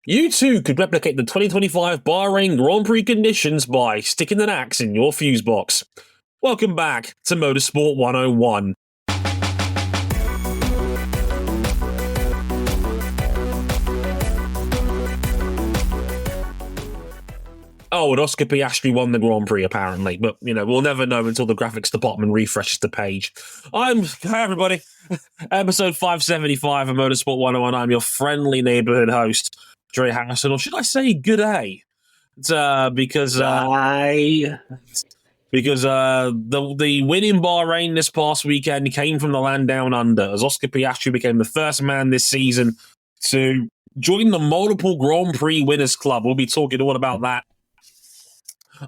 You too could replicate the 2025 Bahrain Grand Prix conditions by sticking an axe in your fuse box. Welcome back to Motorsport 101. Oh, and Oscar Piastri won the Grand Prix, apparently. But, we'll never know until the graphics department refreshes the page. Hi, everybody. Episode 575 of Motorsport 101. I'm your friendly neighborhood host, Dre Harrison, or should I say good day? Because the win in Bahrain this past weekend came from the land down under, as Oscar Piastri became the first man this season to join the multiple Grand Prix winners club. We'll be talking all about that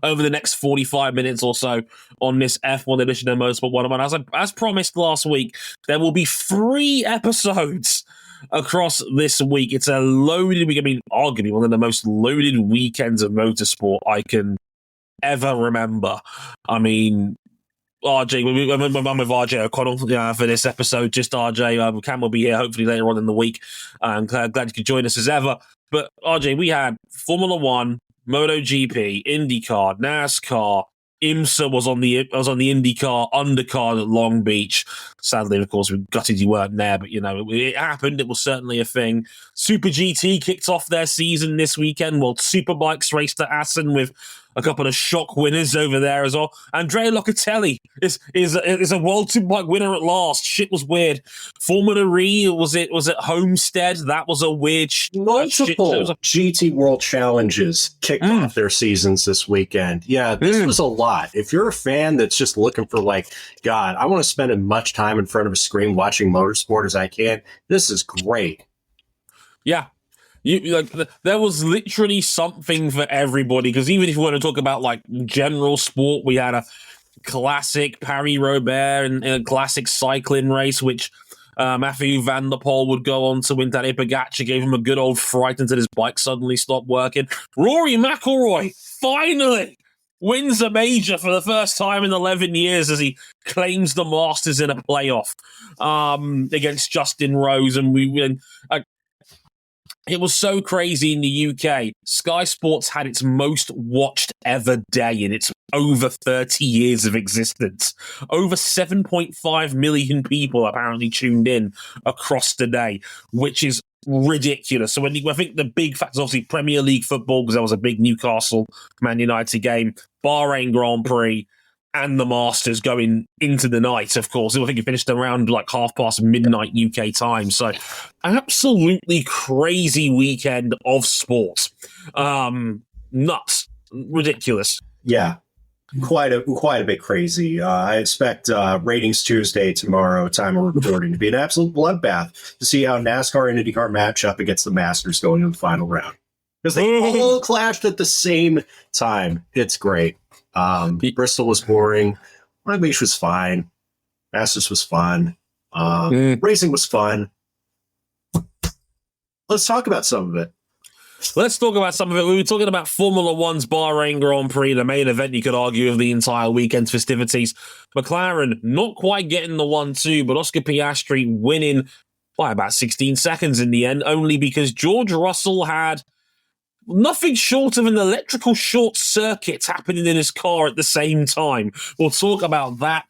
over the next 45 minutes or so on this F1 edition of Motorsport 101. As promised last week, there will be 3 episodes across this week. It's a loaded week. I mean, arguably one of the most loaded weekends of motorsport I can ever remember. I mean, RJ, I'm with RJ O'Connell for this episode. Just RJ. Cam will be here hopefully later on in the week. I'm glad you could join us as ever. But RJ, we had Formula One, MotoGP, IndyCar, NASCAR. IMSA was on the IndyCar undercard at Long Beach. Sadly, of course, we gutted you weren't there, but it happened. It was certainly a thing. Super GT kicked off their season this weekend, while Superbikes raced at Assen with a couple of shock winners over there as well. Andrea Locatelli is a World Superbike winner at last. Shit was weird. Formula E was at Homestead. That was a weird multiple GT World Challenges kicked off their seasons this weekend. Yeah, this was a lot. If you're a fan that's just looking for God, I want to spend as much time in front of a screen watching motorsport as I can, this is great. Yeah. There was literally something for everybody, because even if you want to talk about general sport, we had a classic Paris-Roubaix and a classic cycling race, which Mathieu van der Poel would go on to win. Tadej Pogacar gave him a good old fright until his bike suddenly stopped working. Rory McIlroy finally wins a major for the first time in 11 years as he claims the Masters in a playoff against Justin Rose, and it was so crazy in the UK. Sky Sports had its most watched ever day in its over 30 years of existence. Over 7.5 million people apparently tuned in across the day, which is ridiculous. So I think the big factor is obviously Premier League football, because there was a big Newcastle Man United game, Bahrain Grand Prix, and the Masters going into the night, of course. I think it finished around midnight UK time. So, absolutely crazy weekend of sports. Nuts. Ridiculous. Yeah. Quite a bit crazy. I expect Ratings Tuesday tomorrow, time of recording, to be an absolute bloodbath to see how NASCAR and IndyCar match up against the Masters going in the final round. Because they all clashed at the same time. It's great. Bristol was boring. Long Beach was fine. Masters was fun. Racing was fun. Let's talk about some of it. Let's talk about some of it. We were talking about Formula One's Bahrain Grand Prix, the main event, you could argue, of the entire weekend's festivities. McLaren not quite getting the 1-2, but Oscar Piastri winning by about 16 seconds in the end, only because George Russell had nothing short of an electrical short circuit happening in his car at the same time. We'll talk about that.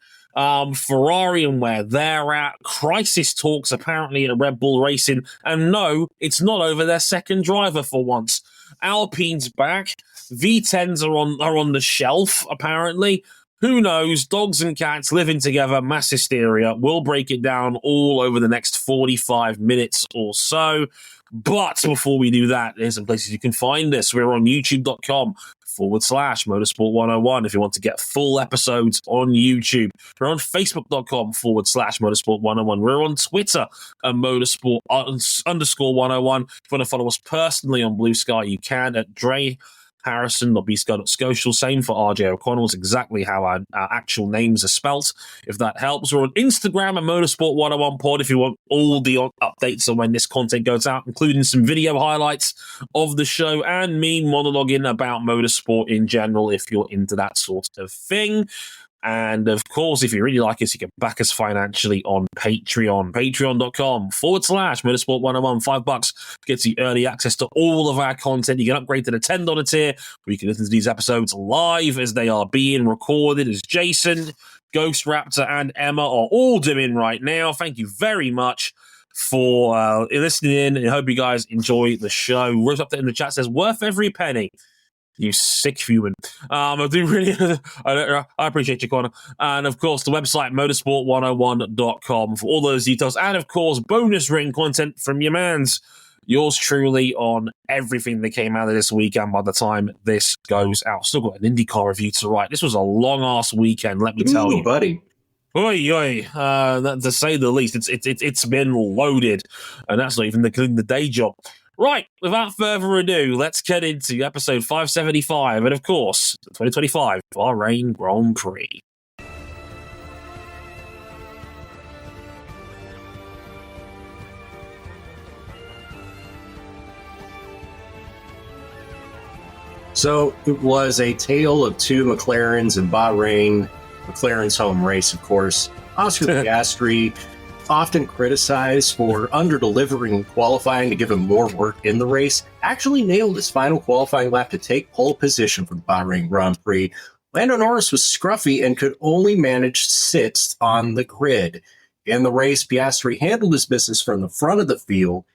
Ferrari and where they're at. Crisis talks apparently at Red Bull Racing. And no, it's not over their second driver for once. Alpine's back. V10s are on the shelf, apparently. Who knows? Dogs and cats living together, mass hysteria. We'll break it down all over the next 45 minutes or so. But before we do that, there's some places you can find us. We're on youtube.com/Motorsport 101 if you want to get full episodes on YouTube. We're on Facebook.com/Motorsport 101. We're on Twitter at Motorsport _101. If you want to follow us personally on Blue Sky, you can at Dre Harrison.bsky.social. Same for RJ O'Connell. It's exactly how our actual names are spelt, if that helps. We're on Instagram at Motorsport 101 Pod if you want all the updates on when this content goes out, including some video highlights of the show and me monologuing about motorsport in general if you're into that sort of thing. And of course, if you really like us, you can back us financially on Patreon. Patreon.com/Motorsport101. $5 gets you early access to all of our content. You can upgrade to the $10 tier, where you can listen to these episodes live as they are being recorded, as Jason, Ghost Raptor, and Emma are all doing right now. Thank you very much for listening in, and I hope you guys enjoy the show. Rose up there in the chat says, worth every penny. You sick human. I do really, I appreciate you, Connor. And of course, the website, motorsport101.com for all those details. And of course, bonus ring content from your mans. Yours truly on everything that came out of this weekend by the time this goes out. Still got an IndyCar review to write. This was a long-ass weekend, let me tell you. Buddy. Oi, oi. To say the least, it's been loaded. And that's not even the day job. Right, without further ado, let's get into episode 575, and of course, the 2025 Bahrain Grand Prix. So it was a tale of two McLarens in Bahrain, McLaren's home race, of course. Oscar Piastri, often criticized for under-delivering qualifying to give him more work in the race, actually nailed his final qualifying lap to take pole position for the Bahrain Grand Prix. Lando Norris was scruffy and could only manage sixth on the grid. In the race, Piastri handled his business from the front of the field.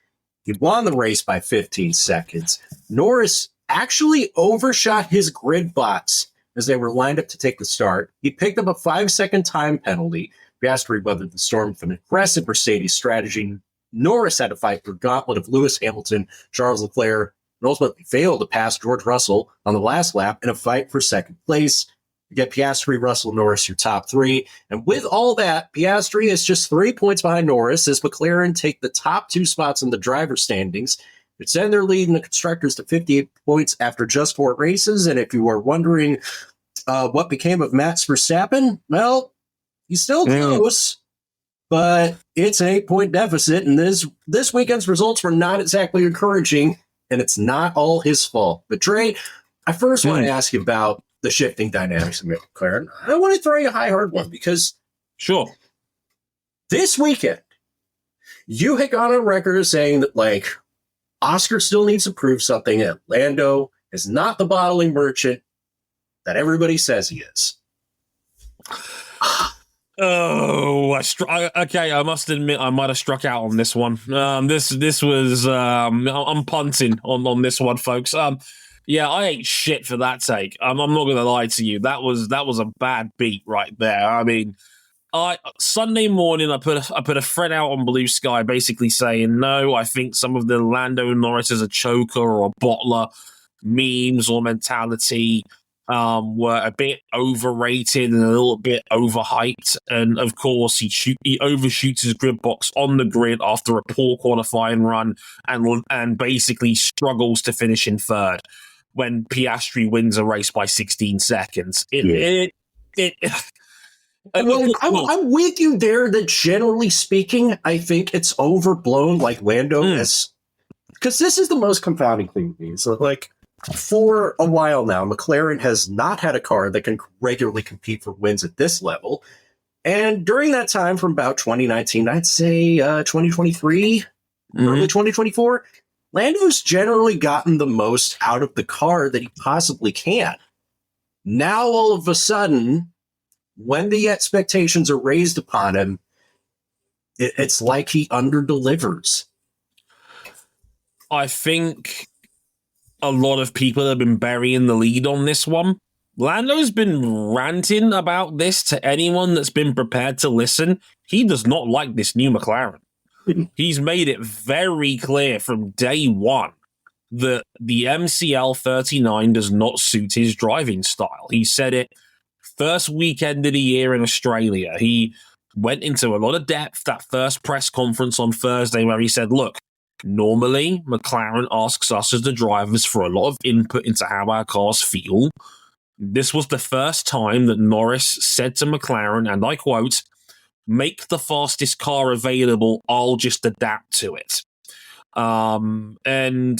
He won the race by 15 seconds. Norris actually overshot his grid bots as they were lined up to take the start. He picked up a 5-second time penalty. Piastri weathered the storm with an aggressive Mercedes strategy. Norris had to fight for gauntlet of Lewis Hamilton, Charles Leclerc, and ultimately failed to pass George Russell on the last lap in a fight for second place. You get Piastri, Russell, Norris, your top three. And with all that, Piastri is just 3 points behind Norris as McLaren take the top two spots in the driver standings. Extend their lead in the constructors to 58 points after just 4 races. And if you are wondering what became of Max Verstappen, well, he's still close, but it's an 8-point deficit, and this weekend's results were not exactly encouraging, and it's not all his fault. But Dre, I first want to ask you about the shifting dynamics of McLaren. I want to throw you a hard one because sure, this weekend you had gone on record as saying that Oscar still needs to prove something, and Lando is not the bottling merchant that everybody says he is. Oh, okay. I must admit, I might have struck out on this one. This was I'm punting on this one, folks. Yeah, I ain't shit for that take. I'm not going to lie to you. That was a bad beat right there. I mean, Sunday morning, I put a thread out on Blue Sky, basically saying no. I think some of the Lando Norris as a choker or a bottler memes or mentality were a bit overrated and a little bit overhyped. And of course, he overshoots his grid box on the grid after a poor qualifying run and basically struggles to finish in third when Piastri wins a race by 16 seconds. I'm with you there that generally speaking, I think it's overblown like Lando is. Because this is the most confounding thing to me. So for a while now, McLaren has not had a car that can regularly compete for wins at this level. And during that time, from about 2019, I'd say 2023, early 2024, Lando's generally gotten the most out of the car that he possibly can. Now, all of a sudden, when the expectations are raised upon him, it's like he underdelivers. I think a lot of people have been burying the lead on this one. Lando's been ranting about this to anyone that's been prepared to listen. He does not like this new McLaren. He's made it very clear from day one that the MCL 39 does not suit his driving style. He said it first weekend of the year in Australia. He went into a lot of depth that first press conference on Thursday where he said, look, normally McLaren asks us as the drivers for a lot of input into how our cars feel. This was the first time that Norris said to McLaren, and I quote, make the fastest car available, I'll just adapt to it. And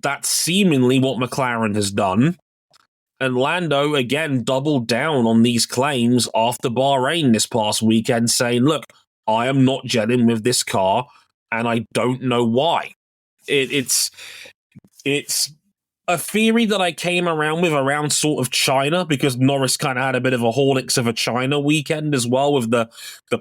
that's seemingly what McLaren has done. And Lando, again, doubled down on these claims after Bahrain this past weekend, saying, look, I am not gelling with this car, and I don't know why. It's a theory that I came around with around sort of China, because Norris kind of had a bit of a Horlicks of a China weekend as well, with the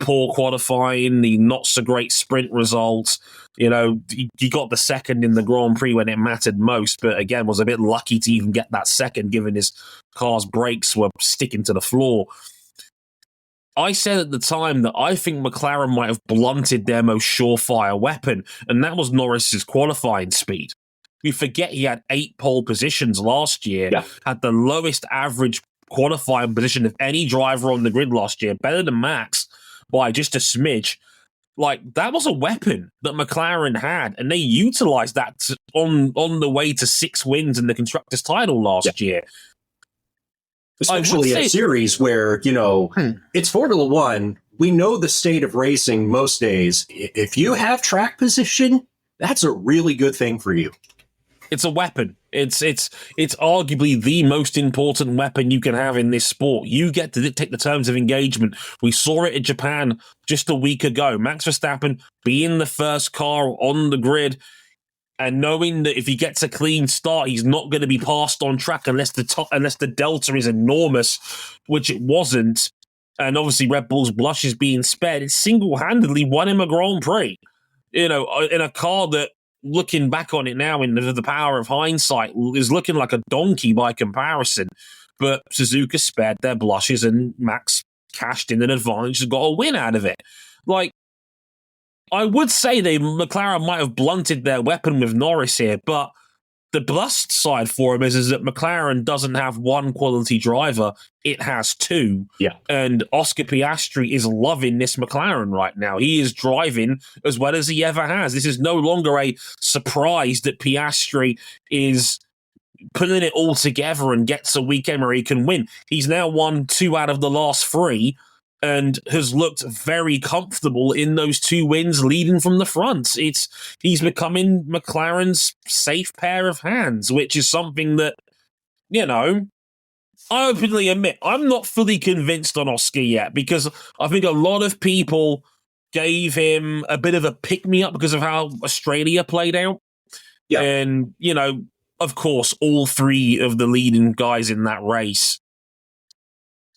poor qualifying, the not so great sprint results. You know, he got the second in the Grand Prix when it mattered most, but again, was a bit lucky to even get that second, given his car's brakes were sticking to the floor. I said at the time that I think McLaren might have blunted their most surefire weapon, and that was Norris's qualifying speed. We forget he had 8 pole positions last year, had the lowest average qualifying position of any driver on the grid last year, better than Max by just a smidge. Like, that was a weapon that McLaren had, and they utilized that on the way to 6 wins in the Constructors' title last year. Especially a series where, you know, it's Formula One. We know the state of racing most days. If you have track position, that's a really good thing for you. It's a weapon. It's arguably the most important weapon you can have in this sport. You get to dictate the terms of engagement. We saw it in Japan just a week ago. Max Verstappen being the first car on the grid and knowing that if he gets a clean start, he's not going to be passed on track unless the delta is enormous, which it wasn't. And obviously Red Bull's blush is being spared. It single-handedly won him a Grand Prix. You know, in a car that, looking back on it now in the power of hindsight, is looking like a donkey by comparison. But Suzuka spared their blushes and Max cashed in an advantage and got a win out of it. Like, I would say McLaren might have blunted their weapon with Norris here, but the plus side for him is that McLaren doesn't have one quality driver, it has 2. Yeah. And Oscar Piastri is loving this McLaren right now. He is driving as well as he ever has. This is no longer a surprise that Piastri is putting it all together and gets a weekend where he can win. He's now won 2 out of the last 3 and has looked very comfortable in those 2 wins leading from the front. He's becoming McLaren's safe pair of hands, which is something that, you know, I openly admit I'm not fully convinced on Oscar yet, because I think a lot of people gave him a bit of a pick-me-up because of how Australia played out. Yeah. And, you know, of course, all 3 of the leading guys in that race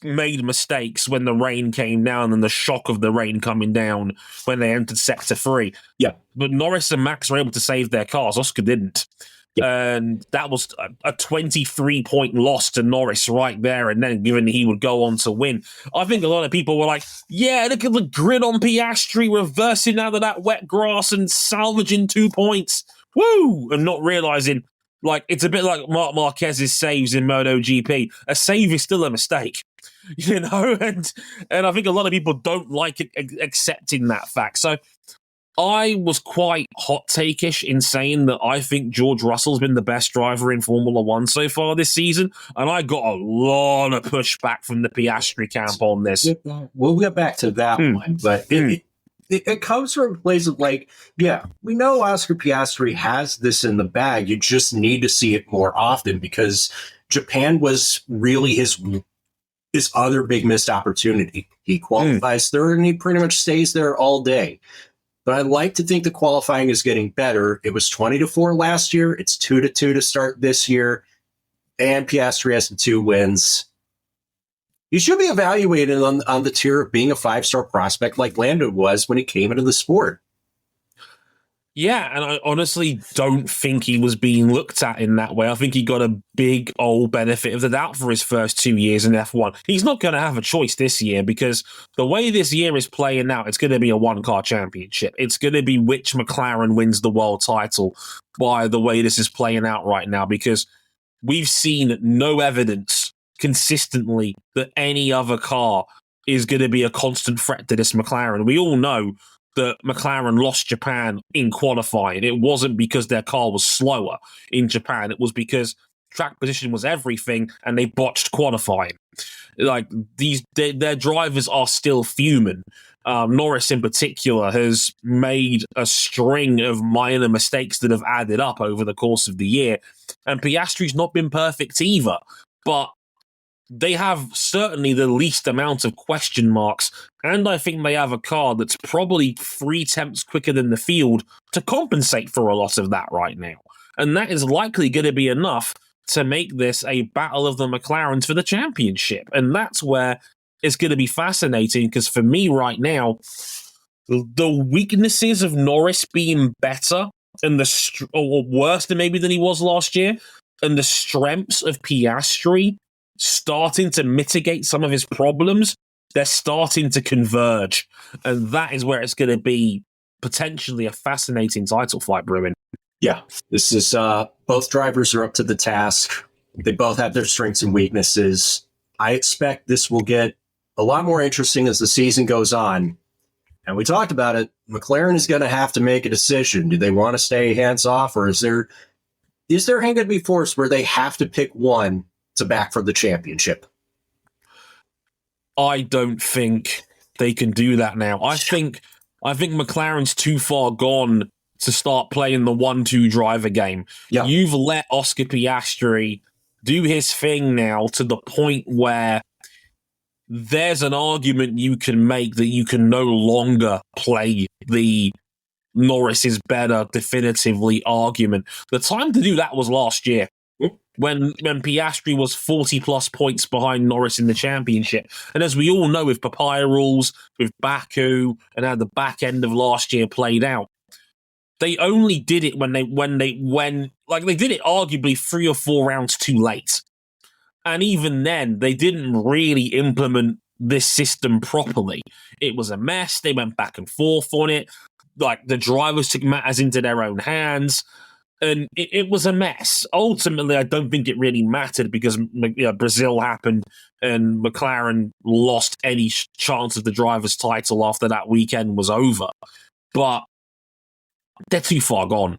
made mistakes when the rain came down and the shock of the rain coming down when they entered sector 3. Yeah. But Norris and Max were able to save their cars. Oscar didn't. Yeah. And that was a 23-point loss to Norris right there. And then given he would go on to win, I think a lot of people were like, yeah, look at the grid on Piastri reversing out of that wet grass and salvaging 2 points. Woo! And not realizing, like, it's a bit like Marc Marquez's saves in MotoGP. A save is still a mistake. You know, and I think a lot of people don't like it, accepting that fact. So I was quite hot take-ish in saying that I think George Russell's been the best driver in Formula One so far this season, and I got a lot of pushback from the Piastri camp on this. We'll get back to that one, but it comes from a place of like, yeah, we know Oscar Piastri has this in the bag. You just need to see it more often, because Japan was really his other big missed opportunity. He qualifies third and he pretty much stays there all day. But I'd like to think the qualifying is getting better. It was 20-4 last year. It's 2-2 to start this year. And Piastri has the 2 wins. He should be evaluated on the tier of being a 5-star prospect like Lando was when he came into the sport. Yeah, and I honestly don't think he was being looked at in that way. I think he got a big old benefit of the doubt for his first 2 years in F1. He's not going to have a choice this year, because the way this year is playing out, it's going to be a one-car championship. It's going to be which McLaren wins the world title by the way this is playing out right now, because we've seen no evidence consistently that any other car is going to be a constant threat to this McLaren. We all know that McLaren lost Japan in qualifying. It wasn't because their car was slower in Japan. It was because track position was everything and they botched qualifying. Like, their drivers are still fuming. Norris in particular has made a string of minor mistakes that have added up over the course of the year. And Piastri's not been perfect either. but they have certainly the least amount of question marks, and I think they have a car that's probably 3 tenths quicker than the field to compensate for a lot of that right now. And that is likely going to be enough to make this a battle of the McLarens for the championship. And that's where it's going to be fascinating, because for me right now, the weaknesses of Norris being better and or worse than maybe than he was last year, and the strengths of Piastri starting to mitigate some of his problems, they're starting to converge. And that is where it's going to be potentially a fascinating title fight brewing. Yeah, this is both drivers are up to the task. They both have their strengths and weaknesses. I expect this will get a lot more interesting as the season goes on. And we talked about it. McLaren is going to have to make a decision. Do they want to stay hands off, or is their hand going to be forced where they have to pick one to back for the championship? I don't think they can do that now. I think McLaren's too far gone to start playing the 1-2 driver game. Yeah. You've let Oscar Piastri do his thing now to the point where there's an argument you can make that you can no longer play the Norris is better definitively argument. The time to do that was last year, when Piastri was 40-plus points behind Norris in the championship. And as we all know, with Papaya rules, with Baku, and how the back end of last year played out, they only did it when they did it arguably 3 or 4 rounds too late. And even then, they didn't really implement this system properly. It was a mess. They went back and forth on it. Like, the drivers took matters into their own hands. And it was a mess. Ultimately, I don't think it really mattered, because Brazil happened and McLaren lost any chance of the driver's title after that weekend was over. But they're too far gone.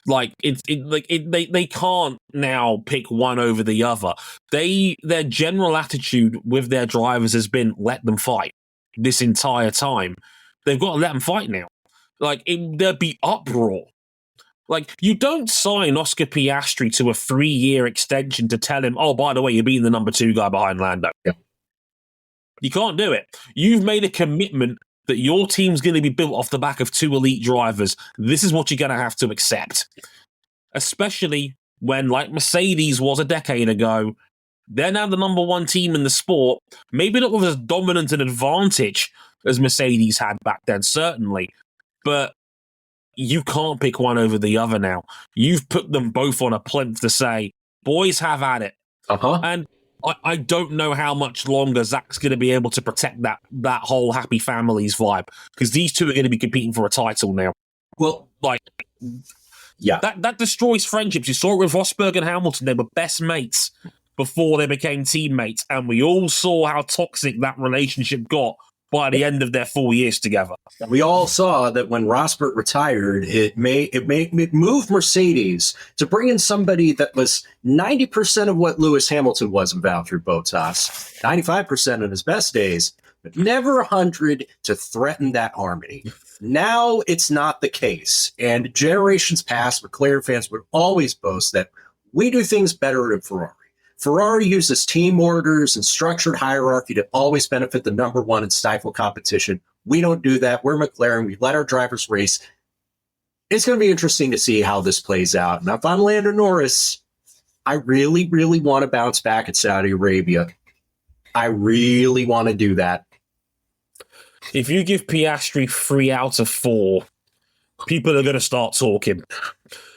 Like, they can't now pick one over the other. Their general attitude with their drivers has been, let them fight this entire time. They've got to let them fight now. Like, there'd be uproar. Like, you don't sign Oscar Piastri to a 3-year extension to tell him, oh, by the way, you're being the number 2 guy behind Lando. Yeah. You can't do it. You've made a commitment that your team's going to be built off the back of 2 elite drivers. This is what you're going to have to accept. Especially when, like Mercedes was a decade ago, they're now the number 1 team in the sport. Maybe not with as dominant an advantage as Mercedes had back then, certainly. But you can't pick one over the other now. You've put them both on a plinth to say, boys, have at it. And I don't know how much longer Zach's going to be able to protect that whole happy families vibe, because these two are going to be competing for a title now. Well, like, yeah, that destroys friendships. You saw it with Rosberg and Hamilton. They were best mates before they became teammates, and we all saw how toxic that relationship got by the end of their 4 years together. We all saw that when Rosberg retired, it moved Mercedes to bring in somebody that was 90% of what Lewis Hamilton was in Valtteri Bottas, 95% in his best days, but never 100 to threaten that harmony. Now it's not the case. And generations past, McLaren fans would always boast that we do things better than Ferrari. Ferrari uses team orders and structured hierarchy to always benefit the number 1 and stifle competition. We don't do that. We're McLaren. We let our drivers race. It's going to be interesting to see how this plays out. Now, if I'm Lando Norris, I really, really want to bounce back at Saudi Arabia. I really want to do that. If you give Piastri 3 out of 4, people are going to start talking.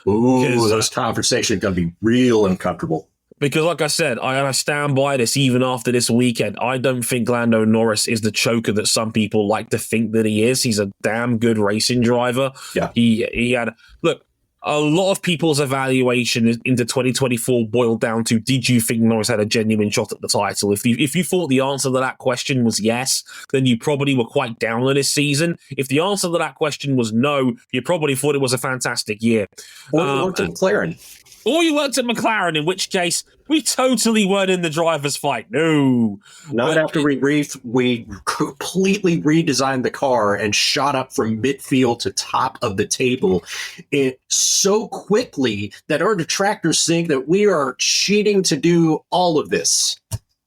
Ooh, those conversations are going to be real uncomfortable. Because, like I said, I stand by this even after this weekend. I don't think Lando Norris is the choker that some people like to think that he is. He's a damn good racing driver. Yeah. He had... Look, a lot of people's evaluation into 2024 boiled down to, did you think Norris had a genuine shot at the title? If you thought the answer to that question was yes, then you probably were quite down on this season. If the answer to that question was no, you probably thought it was a fantastic year. Or to McLaren. Or you worked at McLaren, in which case we totally weren't in the driver's fight. No. Not after we completely redesigned the car and shot up from midfield to top of the table it so quickly that our detractors think that we are cheating to do all of this.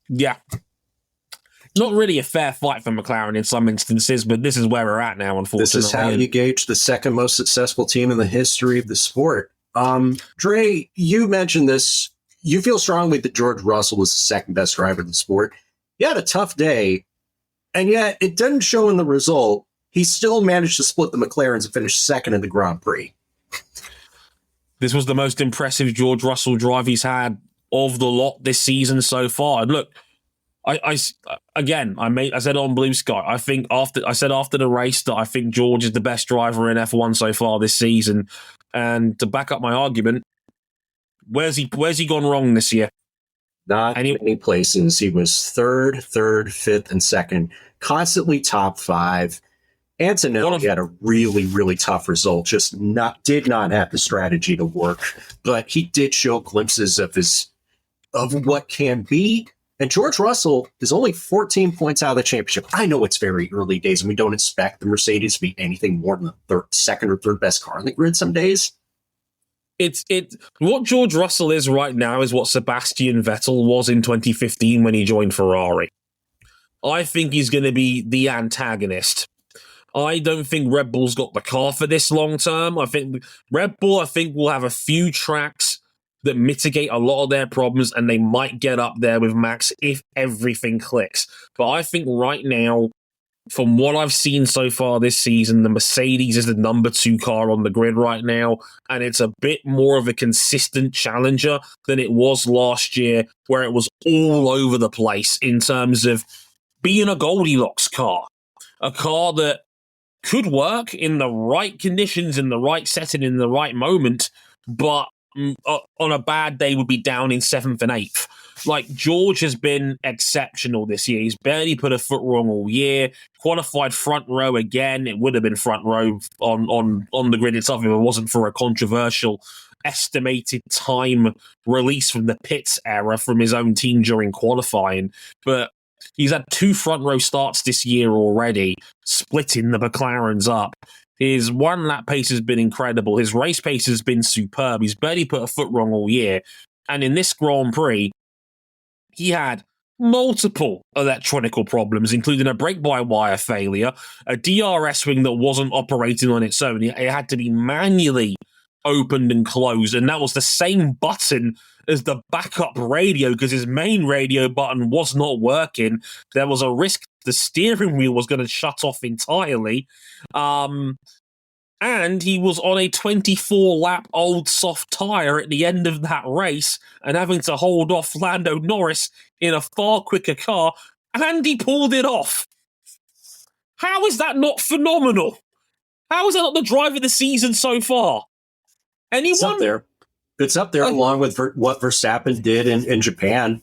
Yeah. Not really a fair fight for McLaren in some instances, but this is where we're at now, unfortunately. This is how you gauge the second most successful team in the history of the sport. Dre, you mentioned this. You feel strongly that George Russell was the second best driver in the sport. He had a tough day, and yet it didn't show in the result. He still managed to split the McLarens and finish second in the Grand Prix. This was the most impressive George Russell drive he's had of the lot this season so far. And look, I said on Blue Sky, I said after the race that I think George is the best driver in F1 so far this season. And to back up my argument, where's he gone wrong this year? Not many places. He was third, fifth, and second, constantly top five. Antonelli had a really, really tough result. Did not have the strategy to work, but he did show glimpses of what can be. And George Russell is only 14 points out of the championship. I know it's very early days, and we don't expect the Mercedes to be anything more than the second or third best car on the grid some days. What George Russell is right now is what Sebastian Vettel was in 2015 when he joined Ferrari. I think he's going to be the antagonist. I don't think Red Bull's got the car for this long term. I think Red Bull will have a few tracks that mitigate a lot of their problems, and they might get up there with Max if everything clicks. But I think right now, from what I've seen so far this season, the Mercedes is the number 2 car on the grid right now, and it's a bit more of a consistent challenger than it was last year, where it was all over the place in terms of being a Goldilocks car. A car that could work in the right conditions, in the right setting, in the right moment, but on a bad day would be down in 7th and 8th. Like, George has been exceptional this year. He's barely put a foot wrong all year. Qualified front row again. It would have been front row on the grid itself if it wasn't for a controversial estimated time release from the pits era from his own team during qualifying. But he's had 2 front row starts this year already, splitting the McLarens up. His one-lap pace has been incredible. His race pace has been superb. He's barely put a foot wrong all year. And in this Grand Prix, he had multiple electronical problems, including a brake-by-wire failure, a DRS wing that wasn't operating on its own. It had to be manually opened and closed, and that was the same button as the backup radio because his main radio button was not working. There was a risk the steering wheel was going to shut off entirely. And he was on a 24-lap old soft tyre at the end of that race and having to hold off Lando Norris in a far quicker car, and he pulled it off. How is that not phenomenal? How is that not the drive of the season so far? Anyone? It's up there. It's up there along with what Verstappen did in Japan.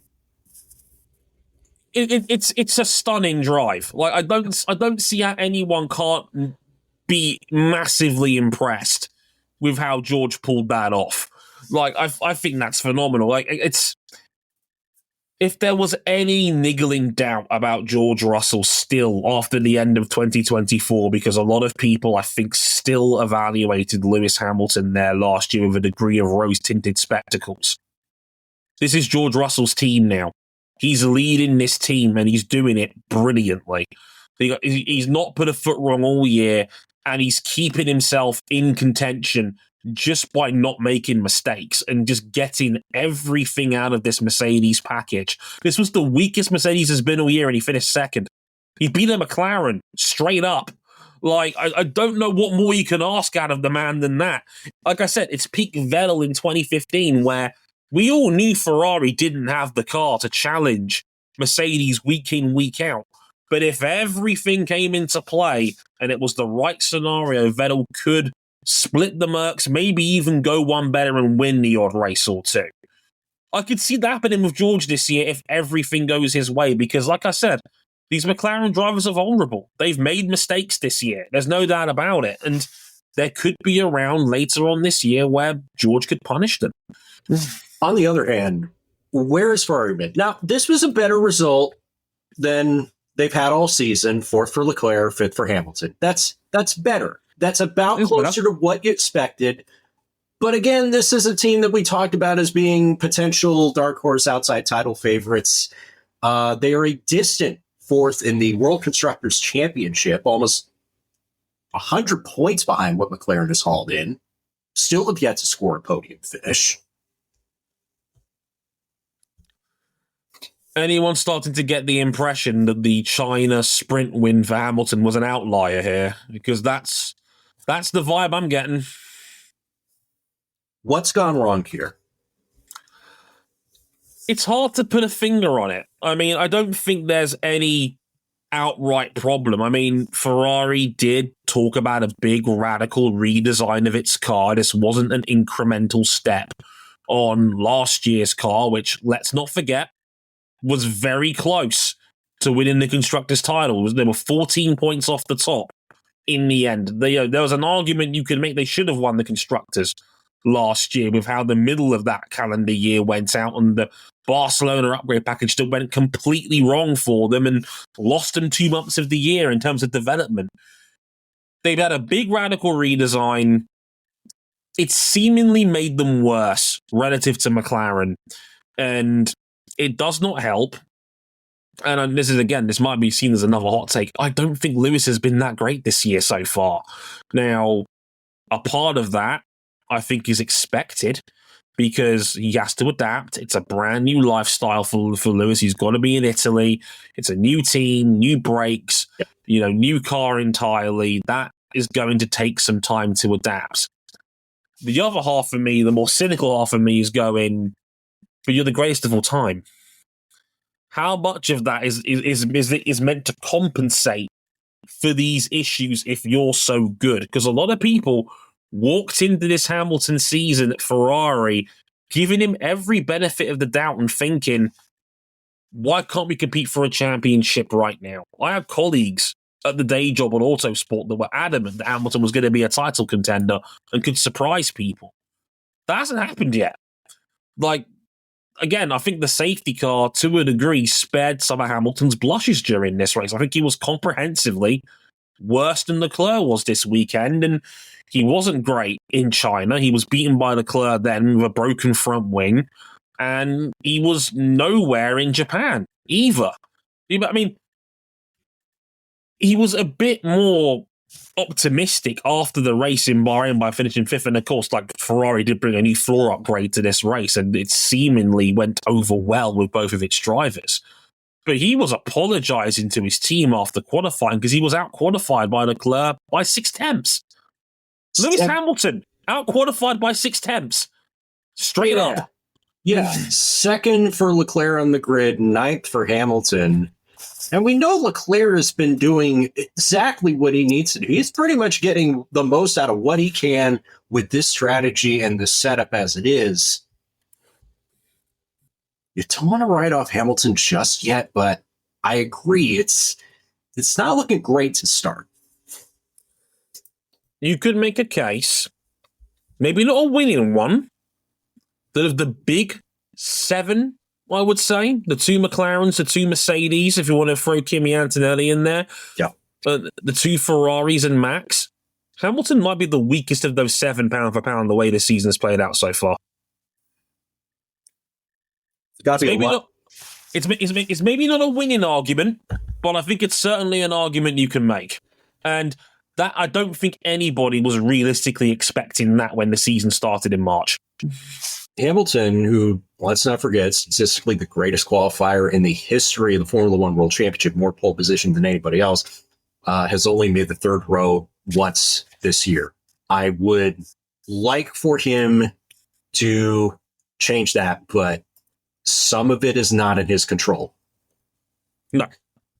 It's a stunning drive. Like, I don't see how anyone can't be massively impressed with how George pulled that off. Like, I think that's phenomenal. Like, if there was any niggling doubt about George Russell still after the end of 2024, because a lot of people, I think, still evaluated Lewis Hamilton there last year with a degree of rose-tinted spectacles. This is George Russell's team now. He's leading this team, and he's doing it brilliantly. He's not put a foot wrong all year, and he's keeping himself in contention just by not making mistakes and just getting everything out of this Mercedes package. This was the weakest Mercedes has been all year, and he finished second. He beat a McLaren straight up. Like, I don't know what more you can ask out of the man than that. Like I said, it's peak Vettel in 2015, where we all knew Ferrari didn't have the car to challenge Mercedes week in, week out. But if everything came into play and it was the right scenario, Vettel could split the Mercs, maybe even go one better and win the odd race or two. I could see that happening with George this year if everything goes his way, because like I said, these McLaren drivers are vulnerable. They've made mistakes this year. There's no doubt about it. And there could be a round later on this year where George could punish them. On the other hand, where is Ferrari been? Now, this was a better result than they've had all season. 4th for Leclerc, 5th for Hamilton. That's better. That's about closer to what you expected. But again, this is a team that we talked about as being potential dark horse outside title favorites. They are a distant 4th in the World Constructors' Championship, almost 100 points behind what McLaren has hauled in. Still have yet to score a podium finish. Anyone starting to get the impression that the China sprint win for Hamilton was an outlier here? Because that's the vibe I'm getting. What's gone wrong here? It's hard to put a finger on it. I mean, I don't think there's any outright problem. I mean, Ferrari did talk about a big radical redesign of its car. This wasn't an incremental step on last year's car, which, let's not forget, was very close to winning the Constructors' title. They were 14 points off the top in the end. There was an argument you could make they should have won the Constructors last year with how the middle of that calendar year went out and the Barcelona upgrade package that went completely wrong for them and lost them 2 months of the year in terms of development. They've had a big radical redesign. It seemingly made them worse relative to McLaren. And it does not help. And this might be seen as another hot take. I don't think Lewis has been that great this year so far. Now, a part of that, I think, is expected because he has to adapt. It's a brand new lifestyle for Lewis. He's got to be in Italy. It's a new team, new brakes, new car entirely. That is going to take some time to adapt. The other half of me, the more cynical half of me, is going, but you're the greatest of all time. How much of that is meant to compensate for these issues if you're so good? Because a lot of people walked into this Hamilton season at Ferrari, giving him every benefit of the doubt and thinking, why can't we compete for a championship right now? I have colleagues at the day job on Autosport that were adamant that Hamilton was going to be a title contender and could surprise people. That hasn't happened yet. Again, I think the safety car, to a degree, spared some of Hamilton's blushes during this race. I think he was comprehensively worse than Leclerc was this weekend, and he wasn't great in China. He was beaten by Leclerc then with a broken front wing, and he was nowhere in Japan either. I mean, he was a bit more optimistic after the race in Bahrain by finishing 5th, and of course, Ferrari did bring a new floor upgrade to this race, and it seemingly went over well with both of its drivers. But he was apologising to his team after qualifying because he was out-qualified by Leclerc by 6 tenths. Lewis Hamilton, out-qualified by 6 tenths. Straight up. Yeah, 2nd for Leclerc on the grid, 9th for Hamilton. And we know Leclerc has been doing exactly what he needs to do. He's pretty much getting the most out of what he can with this strategy and the setup as it is. You don't want to write off Hamilton just yet, but I agree. It's not looking great to start. You could make a case, maybe not a winning one, that of the big 7, I would say, the 2 McLarens, the 2 Mercedes, if you want to throw Kimi Antonelli in there, the 2 Ferraris and Max, Hamilton might be the weakest of those 7 pound for pound the way this season's played out so far. It's maybe not a winning argument, but I think it's certainly an argument you can make. And that I don't think anybody was realistically expecting that when the season started in March. Hamilton, who, let's not forget, statistically the greatest qualifier in the history of the Formula One World Championship, more pole position than anybody else, has only made the 3rd row once this year. I would like for him to change that, but some of it is not in his control. No,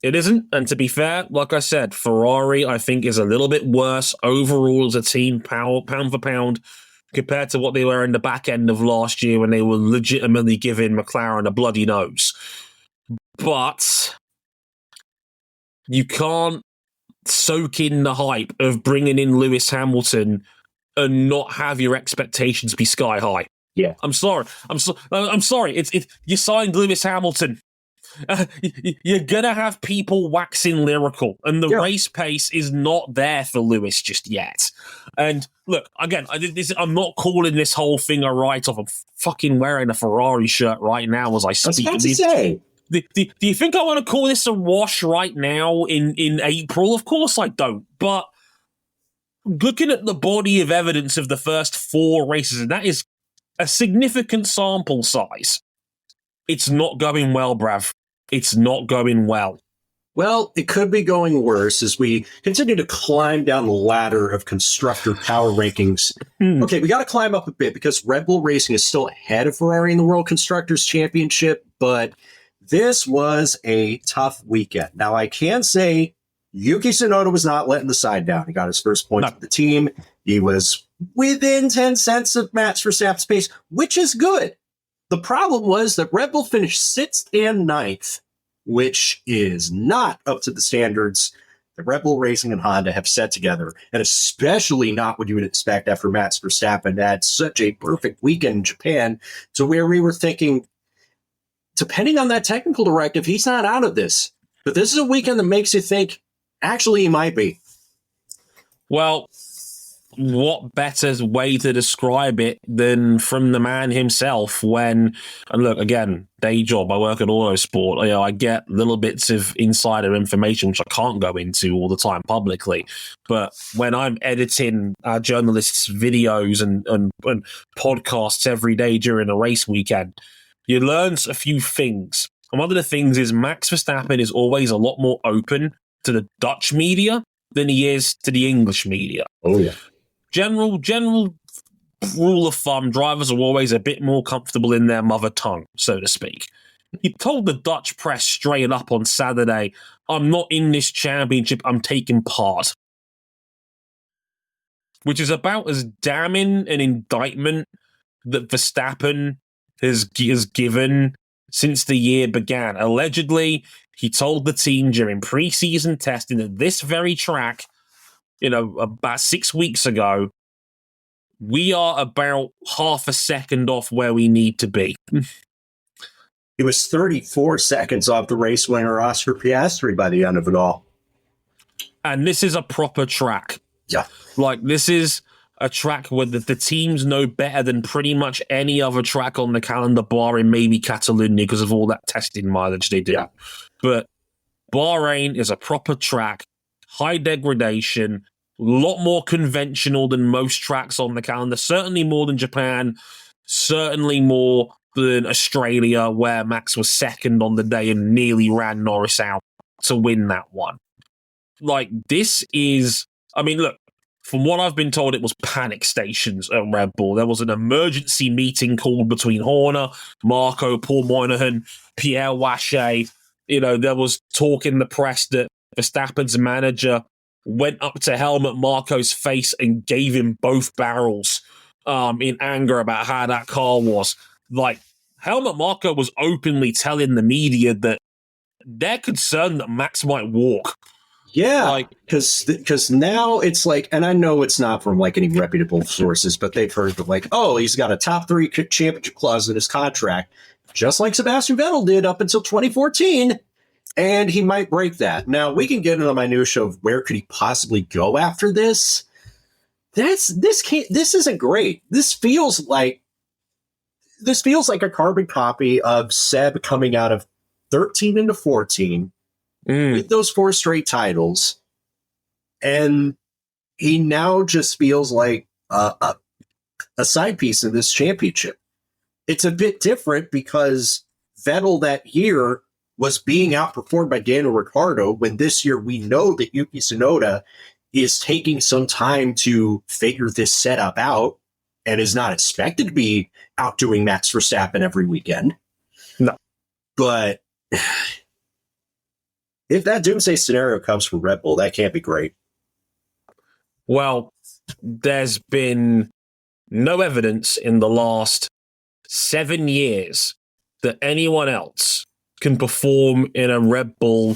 it isn't. And to be fair, like I said, Ferrari, I think, is a little bit worse overall as a team, pound for pound, compared to what they were in the back end of last year when they were legitimately giving McLaren a bloody nose. But you can't soak in the hype of bringing in Lewis Hamilton and not have your expectations be sky high. Yeah. I'm sorry. I'm sorry. It's you signed Lewis Hamilton. You're gonna have people waxing lyrical, and the race pace is not there for Lewis just yet. And look, again, I'm not calling this whole thing a write-off. I'm fucking wearing a Ferrari shirt right now as I speak. I was about to say. Do you think I want to call this a wash right now in April? Of course I don't. But looking at the body of evidence of the first 4 races, and that is a significant sample size, it's not going well, Brav. It's not going well. Well, it could be going worse as we continue to climb down the ladder of constructor power rankings. Okay, we got to climb up a bit because Red Bull Racing is still ahead of Ferrari in the World Constructors Championship, but this was a tough weekend. Now, I can say Yuki Tsunoda was not letting the side down. He got his first point for the team. He was within 10 cents of Max Verstappen's pace, which is good. The problem was that Red Bull finished 6th and 9th, which is not up to the standards that Red Bull Racing and Honda have set together, and especially not what you would expect after Max Verstappen had such a perfect weekend in Japan, to where we were thinking, depending on that technical directive, he's not out of this. But this is a weekend that makes you think, actually, he might be. Well, what better way to describe it than from the man himself when, and look, again, day job, I work at Autosport, I get little bits of insider information which I can't go into all the time publicly, but when I'm editing our journalists' videos and podcasts every day during a race weekend, you learn a few things. And one of the things is Max Verstappen is always a lot more open to the Dutch media than he is to the English media. Oh, yeah. General rule of thumb, drivers are always a bit more comfortable in their mother tongue, so to speak. He told the Dutch press straight up on Saturday, I'm not in this championship, I'm taking part. Which is about as damning an indictment that Verstappen has given since the year began. Allegedly, he told the team during pre-season testing that this very track, about 6 weeks ago, we are about half a second off where we need to be. He was 34 seconds off the race winner, Oscar Piastri, by the end of it all. And this is a proper track. Yeah. Like, this is a track where the teams know better than pretty much any other track on the calendar, barring maybe Catalonia because of all that testing mileage they do. Yeah. But Bahrain is a proper track, high degradation, a lot more conventional than most tracks on the calendar, certainly more than Japan, certainly more than Australia, where Max was second on the day and nearly ran Norris out to win that one. Like, this is, look, from what I've been told, it was panic stations at Red Bull. There was an emergency meeting called between Horner, Marco, Paul Moynihan, Pierre Gasly. There was talk in the press that Verstappen's manager went up to Helmut Marko's face and gave him both barrels in anger about how that car was. Like, Helmut Marko was openly telling the media that they're concerned that Max might walk. Yeah, because now it's like, and I know it's not from like any reputable sources, but they've heard that like, oh, he's got a top 3 championship clause in his contract, just like Sebastian Vettel did up until 2014, and he might break that. Now we can get into the minutia of where could he possibly go after this. This isn't great. This feels like a carbon copy of Seb coming out of 13 into 14. With those 4 straight titles, and he now just feels like a side piece in this championship. It's a bit different because Vettel that year was being outperformed by Daniel Ricciardo, when this year we know that Yuki Tsunoda is taking some time to figure this setup out and is not expected to be outdoing Max Verstappen every weekend. No. But if that doomsday scenario comes from Red Bull, that can't be great. Well, there's been no evidence in the last 7 years that anyone else can perform in a Red Bull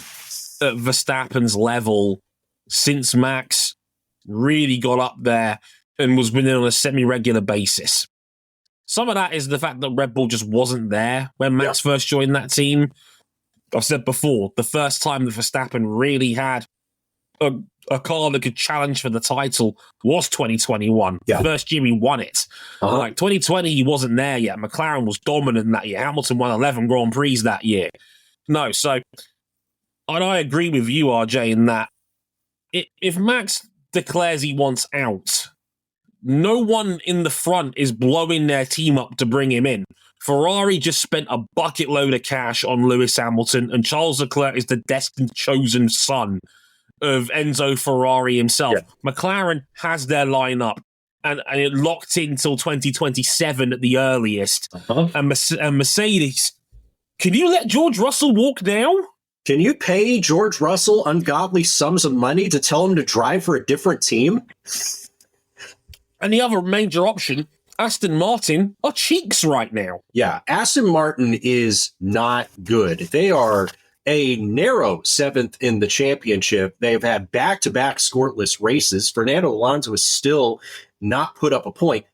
at Verstappen's level since Max really got up there and was winning on a semi-regular basis. some of that is the fact that Red Bull just wasn't there when Max first joined that team. I've said before, the first time that Verstappen really had a car that could challenge for the title was 2021. Yeah. First year he won it. Like 2020, he wasn't there yet. McLaren was dominant that year. Hamilton won 11 Grand Prix that year. No, so and I agree with you, RJ, in that if Max declares he wants out, no one in the front is blowing their team up to bring him in. Ferrari just spent a bucket load of cash on Lewis Hamilton, and Charles Leclerc is the destined chosen son of Enzo Ferrari himself. Yeah. McLaren has their lineup, and it locked in till 2027 at the earliest. And Mercedes, can you let George Russell walk now? Can you pay George Russell ungodly sums of money to tell him to drive for a different team? And the other major option, Aston Martin, are cheeks right now. Yeah, Aston Martin is not good. They are a narrow 7th in the championship. They've had back-to-back scoreless races. Fernando Alonso has still not put up a point.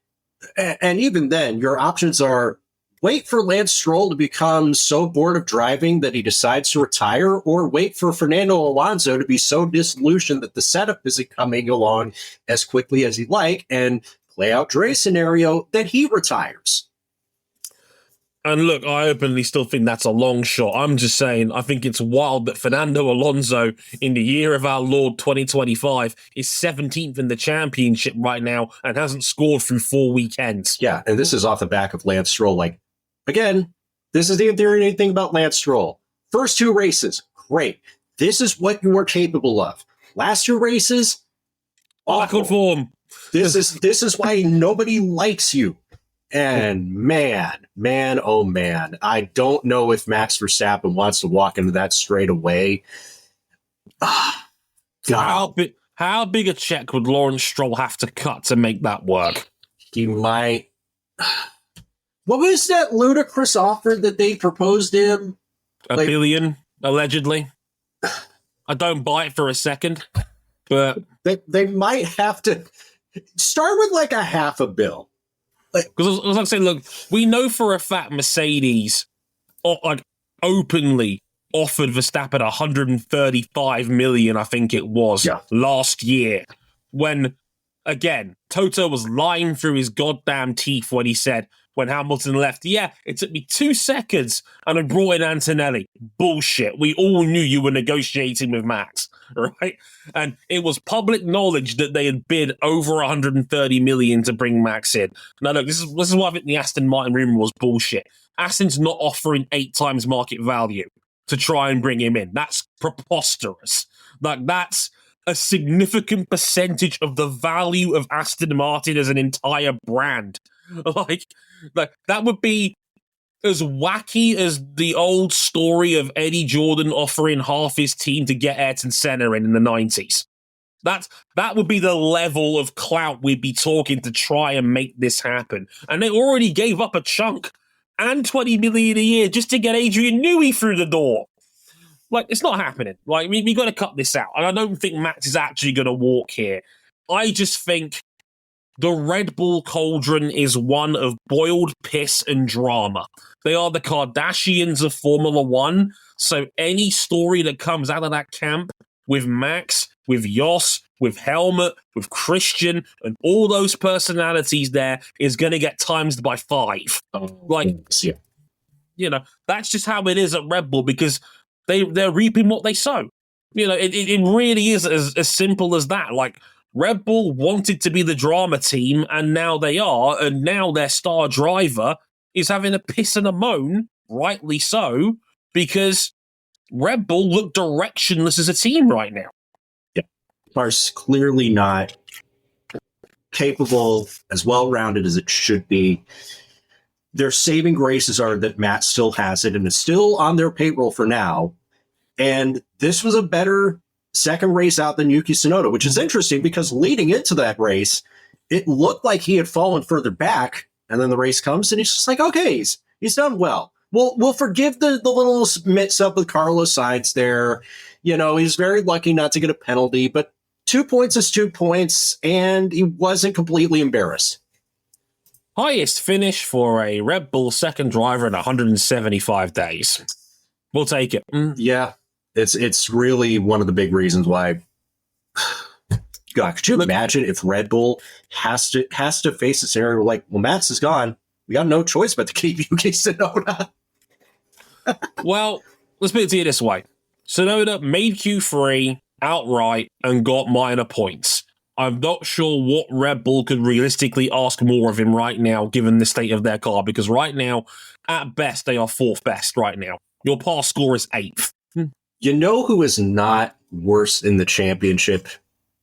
And even then, your options are wait for Lance Stroll to become so bored of driving that he decides to retire, or wait for Fernando Alonso to be so disillusioned that the setup isn't coming along as quickly as he'd like, and play out Dre's scenario that he retires. And look, I openly still think that's a long shot. I'm just saying, I think it's wild that Fernando Alonso, in the year of our Lord 2025, is 17th in the championship right now and hasn't scored through 4 weekends. Yeah, and this is off the back of Lance Stroll. Like, again, this is the infuriating thing about Lance Stroll. First 2 races, great. This is what you are capable of. Last 2 races, awful. Good form. This is why nobody likes you. And man, oh man, I don't know if Max Verstappen wants to walk into that straight away. How big a check would Lawrence Stroll have to cut to make that work? He might. What was that ludicrous offer that they proposed him? $1 billion, allegedly. I don't buy it for a second, but they might have to start with like a $500 million. Because I was like saying, look, we know for a fact Mercedes openly offered Verstappen 135 million, I think it was, last year. When, again, Toto was lying through his goddamn teeth when he said, when Hamilton left, yeah, it took me 2 seconds and I brought in Antonelli. Bullshit. We all knew you were negotiating with Max, right? And it was public knowledge that they had bid over 130 million to bring Max in. Now, look, this is why I think the Aston Martin rumor was bullshit. Aston's not offering 8 times market value to try and bring him in. That's preposterous. Like, that's a significant percentage of the value of Aston Martin as an entire brand. Like that would be as wacky as the old story of Eddie Jordan offering half his team to get Ayrton Senna in the 90s. That would be the level of clout we'd be talking to try and make this happen. And they already gave up a chunk and 20 million a year just to get Adrian Newey through the door. Like, it's not happening. Like, we got to cut this out. And I don't think Max is actually going to walk here. I just think the Red Bull cauldron is one of boiled piss and drama. They are the Kardashians of Formula One. So any story that comes out of that camp with Max, with Jos, with Helmut, with Christian, and all those personalities there is going to get times by 5. You know, that's just how it is at Red Bull, because they're reaping what they sow. You know, it really is as simple as that. Like, Red Bull wanted to be the drama team, and now they are, and now their star driver is having a piss and a moan, rightly so, because Red Bull look directionless as a team right now. Yeah, are clearly not capable, as well-rounded as it should be. Their saving graces are that Matt still has it and is still on their payroll for now. And this was a better second race out than Yuki Tsunoda, which is interesting because leading into that race, it looked like he had fallen further back. And then the race comes and he's just like, okay, he's done well. We'll forgive the little mix up with Carlos Sainz there. You know, he's very lucky not to get a penalty, but 2 points is 2 points, and he wasn't completely embarrassed. Highest finish for a Red Bull second driver in 175 days. We'll take it. Yeah, it's really one of the big reasons why. God, could you imagine if Red Bull has to face a scenario like, well, Max is gone. We got no choice but to keep Yuki Tsunoda. Well, let's put it to you this way. Tsunoda made Q3 outright and got minor points. I'm not sure what Red Bull could realistically ask more of him right now, given the state of their car, because right now, at best, they are fourth best right now. Your pass score is 8th. You know who is not worse in the championship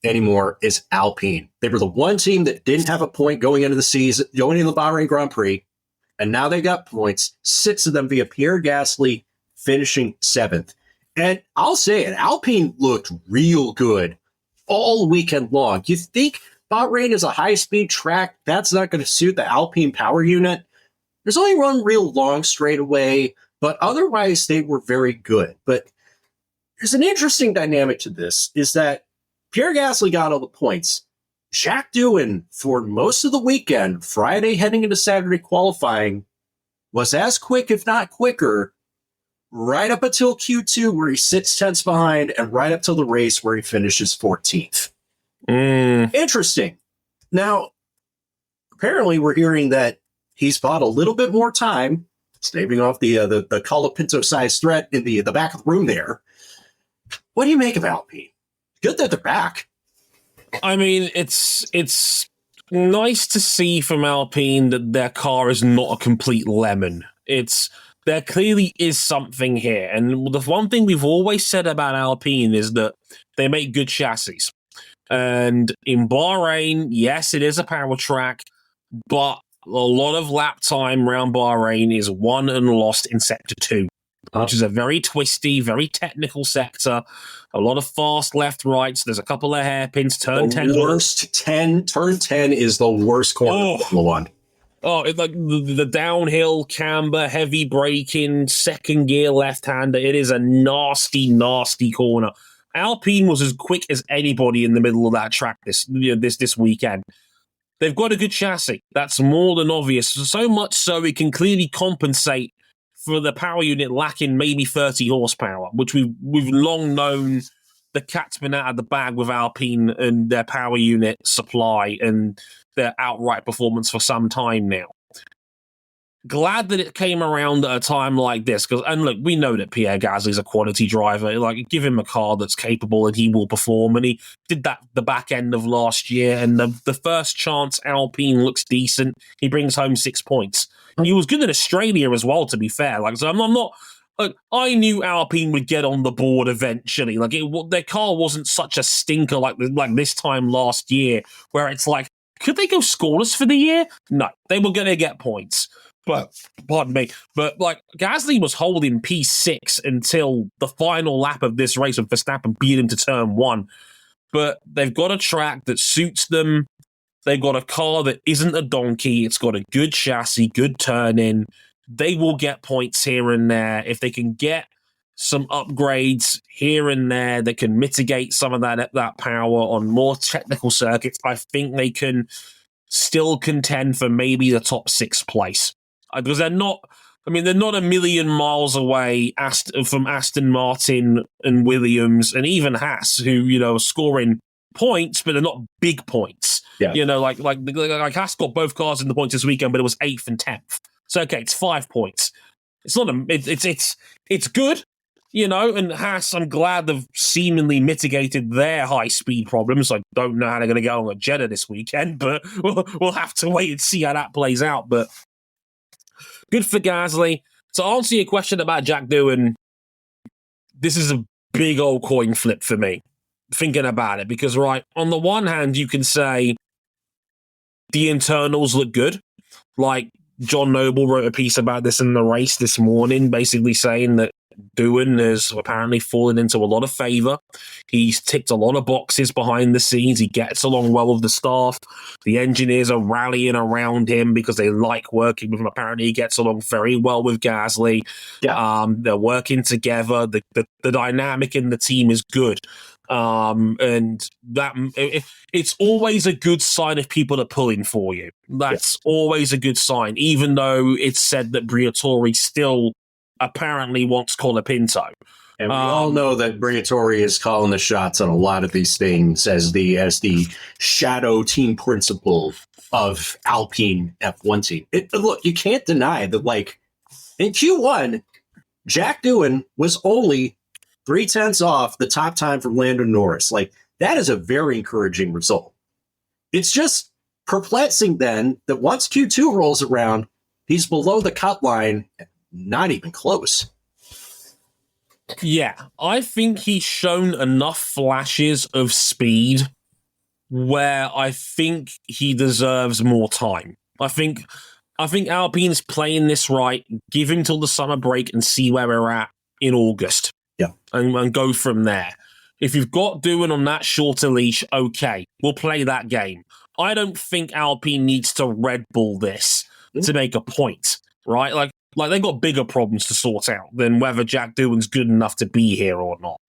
anymore is Alpine. They were the one team that didn't have a point going into the season, going into the Bahrain Grand Prix, and now they got points, 6 of them via Pierre Gasly, finishing 7th. And I'll say it, Alpine looked real good all weekend long. You think Bahrain is a high-speed track? That's not going to suit the Alpine power unit. There's only one real long straightaway, but otherwise they were very good. But there's an interesting dynamic to this, is that Pierre Gasly got all the points. Jacques Doohan, for most of the weekend, Friday heading into Saturday qualifying, was as quick, if not quicker, right up until Q2, where he sits 10ths behind, and right up till the race, where he finishes 14th. Interesting. Now, apparently, we're hearing that he's bought a little bit more time, staving off the Colapinto-sized threat in the back of the room there. What do you make of Alpine? Good that they're back. I mean, it's nice to see from Alpine that their car is not a complete lemon. There clearly is something here. And the one thing we've always said about Alpine is that they make good chassis. And in Bahrain, yes, it is a power track, but a lot of lap time around Bahrain is won and lost in Sector 2, which is a very twisty, very technical sector. A lot of fast left, rights. There's a couple of hairpins. Turn 10. Turn 10 is the worst corner of Formula 1. Oh, it's like the downhill camber, heavy braking, second gear left-hander. It is a nasty, nasty corner. Alpine was as quick as anybody in the middle of that track this weekend. They've got a good chassis. That's more than obvious. So much so it can clearly compensate for the power unit lacking maybe 30 horsepower, which we've long known the cat's been out of the bag with Alpine and their power unit supply and their outright performance for some time now. Glad that it came around at a time like this, and look, we know that Pierre Gasly's a quality driver. Like, give him a car that's capable and he will perform, and he did that the back end of last year, and the first chance Alpine looks decent, he brings home 6 points. He was good in Australia as well, to be fair. Like, so I'm not. Like, I knew Alpine would get on the board eventually. Like, their car wasn't such a stinker like this time last year, where it's like, could they go scoreless for the year? No, they were going to get points. But, pardon me, but like Gasly was holding P6 until the final lap of this race when Verstappen beat him to turn 1. But they've got a track that suits them. They've got a car that isn't a donkey. It's got a good chassis, good turn-in. They will get points here and there. If they can get some upgrades here and there that can mitigate some of that power on more technical circuits, I think they can still contend for maybe the top 6 place. Because they're not a million miles away from Aston Martin and Williams and even Haas, who, are scoring points, but they're not big points. Yeah. Like Haas got both cars in the points this weekend, but it was 8th and 10th. So, okay, it's 5 points. It's not it's good, and Haas, I'm glad they've seemingly mitigated their high-speed problems. I don't know how they're going to get on at Jeddah this weekend, but we'll have to wait and see how that plays out. But good for Gasly. To answer your question about Jacques Doohan, this is a big old coin flip for me, thinking about it. Because, right, on the one hand, you can say the internals look good. Like, John Noble wrote a piece about this in the race this morning, basically saying that Doohan has apparently fallen into a lot of favour. He's ticked a lot of boxes behind the scenes. He gets along well with the staff. The engineers are rallying around him because they like working with him. Apparently, he gets along very well with Gasly. Yeah. They're working together. The dynamic in the team is good. And it's always a good sign if people are pulling for you. That's always a good sign, even though it's said that Briatore still apparently wants Colapinto. And we all know that Briatore is calling the shots on a lot of these things as the shadow team principal of Alpine F1 team. Look, you can't deny that, like, in Q1, Jack Doohan was only 0.3 off the top time from Lando Norris. Like, that is a very encouraging result. It's just perplexing then that once Q2 rolls around, he's below the cut line, not even close. Yeah, I think he's shown enough flashes of speed where I think he deserves more time. I think Alpine's playing this right. Give him till the summer break and see where we're at in August. Yeah. And go from there. If you've got Doohan on that shorter leash, okay, we'll play that game. I don't think Alpine needs to Red Bull this to make a point, right? Like they've got bigger problems to sort out than whether Jack Doohan's good enough to be here or not.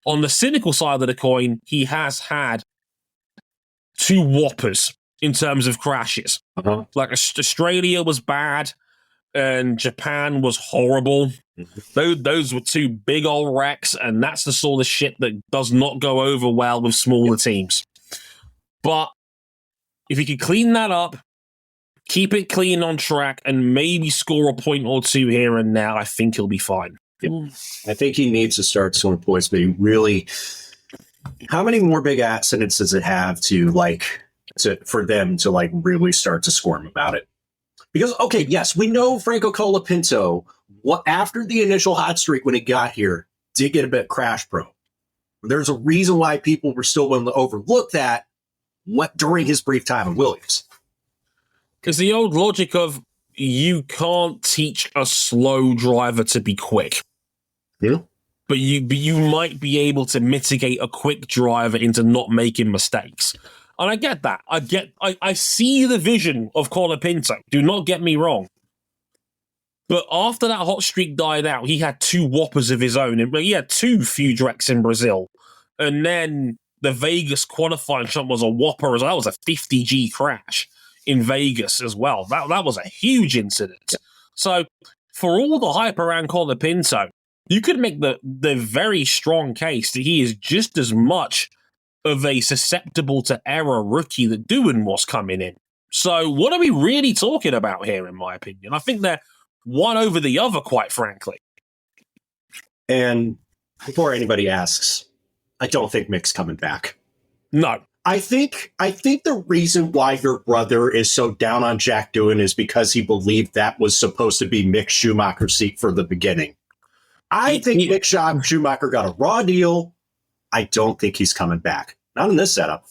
On the cynical side of the coin, he has had 2 whoppers in terms of crashes. Uh-huh. Like Australia was bad and Japan was horrible. Those were 2 big old wrecks, and that's the sort of shit that does not go over well with smaller teams. But if he could clean that up, keep it clean on track, and maybe score a point or 2 here and now, I think he'll be fine. Yeah. I think he needs to start scoring points, but he really... How many more big accidents does it have for them to really start to squirm about it? Because, okay, yes, we know Franco Colapinto, after the initial hot streak when he got here, did get a bit crash prone. There's a reason why people were still willing to overlook that during his brief time in Williams. Because the old logic of you can't teach a slow driver to be quick. Yeah. But you might be able to mitigate a quick driver into not making mistakes. And I get that. I see the vision of Colapinto. Do not get me wrong. But after that hot streak died out, he had 2 whoppers of his own. He had 2 huge wrecks in Brazil. And then the Vegas qualifying shot was a whopper as well. That was a 50G crash in Vegas as well. That was a huge incident. So for all the hype around Colapinto, you could make the very strong case that he is just as much of a susceptible to error rookie that Doohan was coming in. So what are we really talking about here, in my opinion? I think they're one over the other, quite frankly. And before anybody asks, I don't think Mick's coming back. No. I think the reason why your brother is so down on Jack Doohan is because he believed that was supposed to be Mick Schumacher's seat for the beginning. I think Mick Schumacher got a raw deal. I don't think he's coming back. Not in this setup.